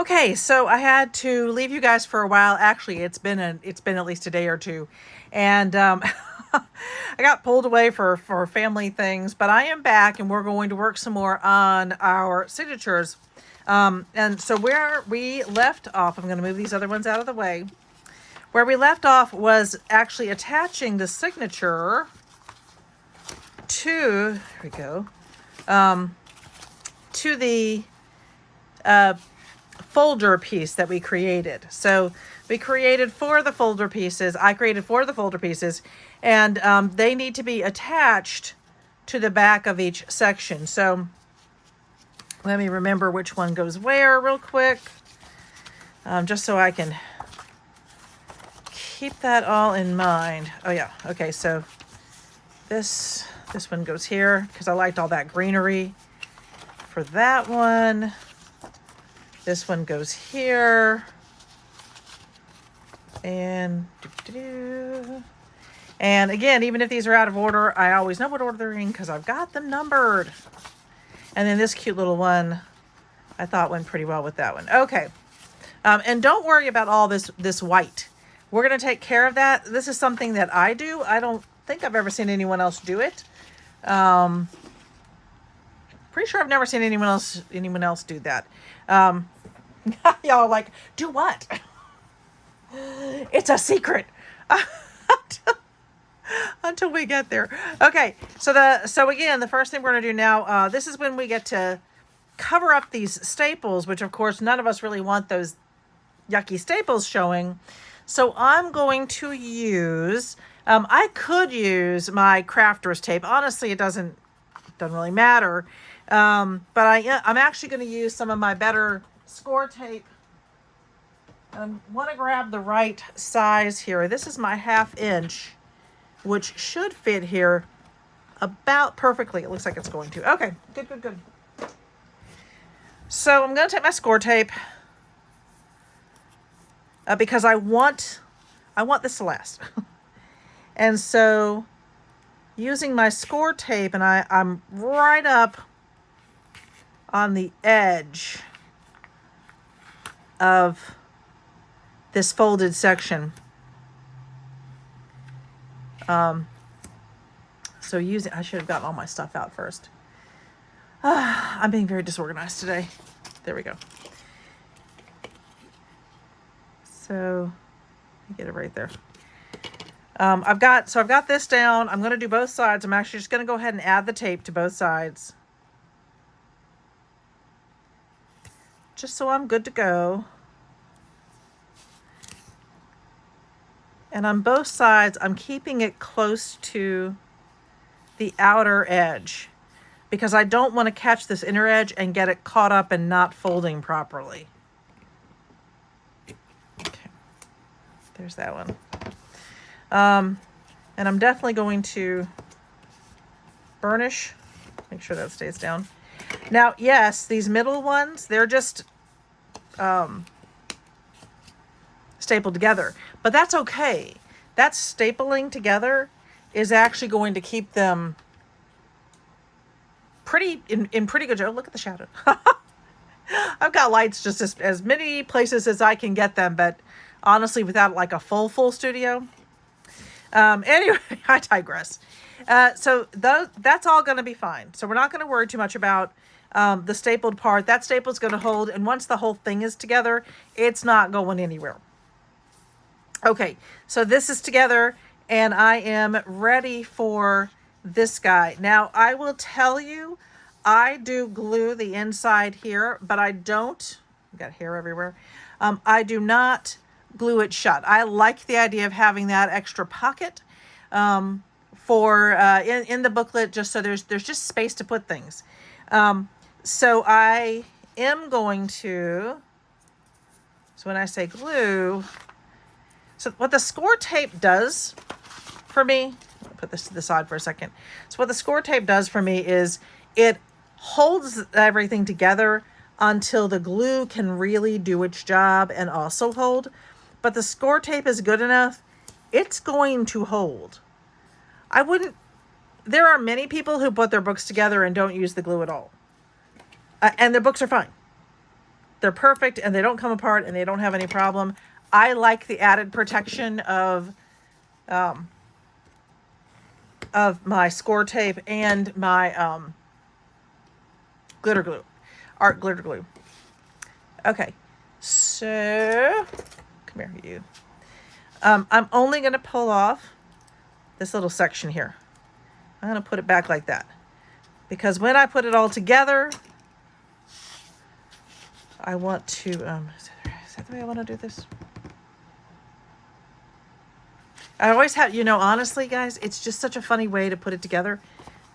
Okay, so I had to leave you guys for a while. Actually, it's been at least a day or two, and I got pulled away for family things. But I am back, and we're going to work some more on our signatures. And so where we left off, I'm going to move these other ones out of the way. Where we left off was actually attaching the signature to. Here we go. To the folder piece that we created. So we created four of the folder pieces. I created four of the folder pieces, and they need to be attached to the back of each section. So let me remember which one goes where real quick, just so I can keep that all in mind. Oh yeah, okay, so this one goes here because I liked all that greenery. For that one, this one goes here, and and again, even if these are out of order, I always know what order they're in because I've got them numbered. And then this cute little one, I thought went pretty well with that one. Okay, and don't worry about all this white. We're gonna take care of that. This is something that I do. I don't think I've ever seen anyone else do it. Pretty sure I've never seen anyone else do that. Y'all are like, do what? It's a secret. Until we get there. Okay, so again, the first thing we're gonna do now, this is when we get to cover up these staples, which of course none of us really want those yucky staples showing. So I'm going to use, I could use my crafter's tape. Honestly, it doesn't really matter. But I'm actually going to use some of my better score tape. I want to grab the right size here. This is my 1/2 inch, which should fit here about perfectly. It looks like it's going to. Okay, good. So I'm going to take my score tape because I want this to last. And so using my score tape, and I'm right up on the edge of this folded section. So I should have gotten all my stuff out first. I'm being very disorganized today. There we go. So let me get it right there. I've got this down. I'm going to do both sides. I'm actually just going to go ahead and add the tape to both sides, just so I'm good to go. And on both sides, I'm keeping it close to the outer edge because I don't want to catch this inner edge and get it caught up and not folding properly. Okay, there's that one. And I'm definitely going to burnish, make sure that stays down. Now, yes, these middle ones, they're just stapled together, but that's okay. That stapling together is actually going to keep them in pretty good shape. Oh, look at the shadow. I've got lights just as many places as I can get them, but honestly, without like a full studio. Anyway, I digress. So that's all going to be fine. So we're not going to worry too much about the stapled part. That staple's going to hold, and once the whole thing is together, it's not going anywhere. Okay, so this is together, and I am ready for this guy. Now, I will tell you, I do glue the inside here, but I don't, I've got hair everywhere. I do not glue it shut. I like the idea of having that extra pocket for in the booklet, just so there's just space to put things. So I am going to, so when I say glue, so what the score tape does for me, I'll put this to the side for a second. So what the score tape does for me is it holds everything together until the glue can really do its job and also hold. But the score tape is good enough, it's going to hold. There are many people who put their books together and don't use the glue at all. And their books are fine. they're perfect and they don't come apart and they don't have any problem. I like the added protection of my score tape and my glitter glue, art glitter glue. Okay, so come here, you. I'm only going to pull off this little section here. I'm going to put it back like that, because when I put it all together, I want to, is that the way I want to do this? I always have, honestly, guys, it's just such a funny way to put it together.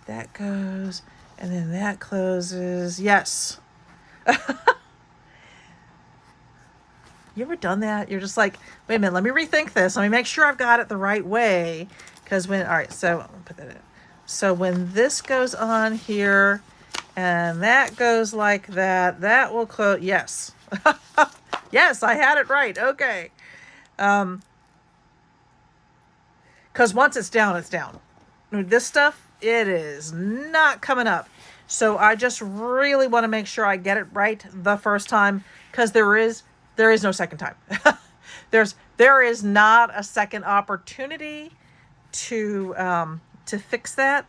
That goes, and then that closes. Yes. You ever done that? You're just like, wait a minute, let me rethink this. Let me make sure I've got it the right way. Because all right, so I'll put that in. So when this goes on here, and that goes like that, that will close. Yes. Yes, I had it right. Okay. Because once it's down, it's down. This stuff, it is not coming up. So I just really want to make sure I get it right the first time, because there is no second time. There is not a second opportunity to fix that.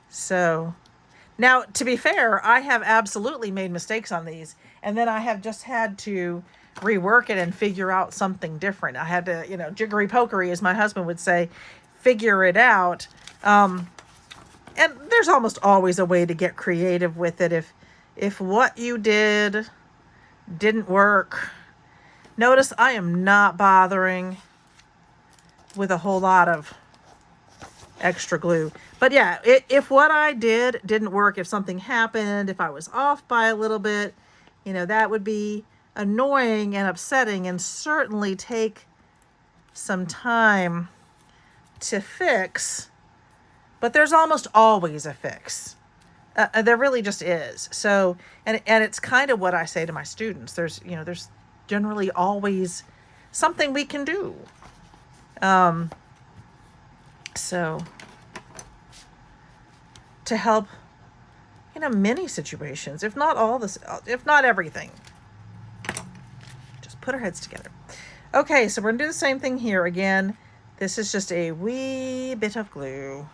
So now, to be fair, I have absolutely made mistakes on these, and then I have just had to rework it and figure out something different. I had to, jiggery pokery, as my husband would say, figure it out. And there's almost always a way to get creative with it if what you did didn't work. Notice I am not bothering with a whole lot of extra glue. But yeah, if what I did didn't work, if something happened, if I was off by a little bit, that would be annoying and upsetting, and certainly take some time to fix. But there's almost always a fix. There really just is. So, and it's kind of what I say to my students. There's generally always something we can do. So to help, many situations, if not everything. Just put our heads together. Okay, so we're gonna do the same thing here again. This is just a wee bit of glue.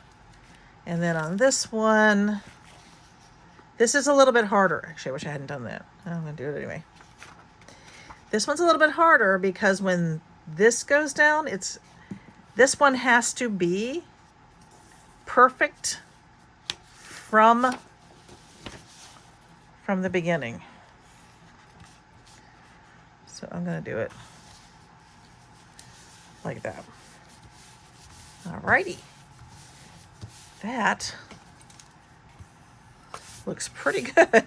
And then on this one, this is a little bit harder. Actually, I wish I hadn't done that. I'm gonna do it anyway. This one's a little bit harder because when this goes down, this one has to be perfect from the beginning. So I'm going to do it like that. Alrighty. That looks pretty good. All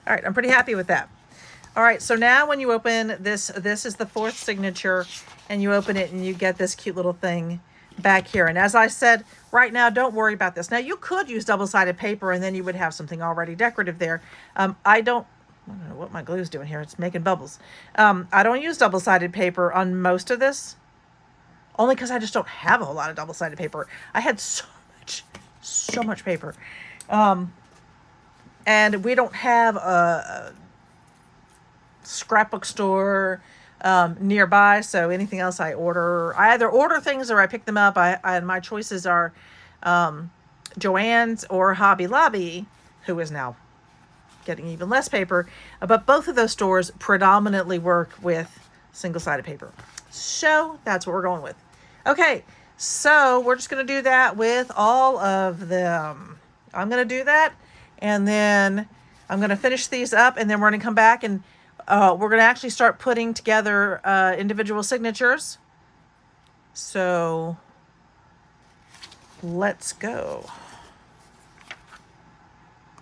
right, I'm pretty happy with that. All right, so now when you open this is the fourth signature, and you open it and you get this cute little thing back here. And as I said, right now, don't worry about this. Now, you could use double-sided paper, and then you would have something already decorative there. I don't know what my glue's doing here. It's making bubbles. I don't use double-sided paper on most of this, only because I just don't have a whole lot of double-sided paper. I had so much paper. And we don't have a scrapbook store nearby, so anything else I either order things or I pick them up. My choices are Joann's or Hobby Lobby, who is now getting even less paper, but both of those stores predominantly work with single-sided paper. So that's what we're going with. Okay, so we're just going to do that with all of them. I'm going to do that, and then I'm going to finish these up, and then we're going to come back and we're going to actually start putting together individual signatures. So let's go.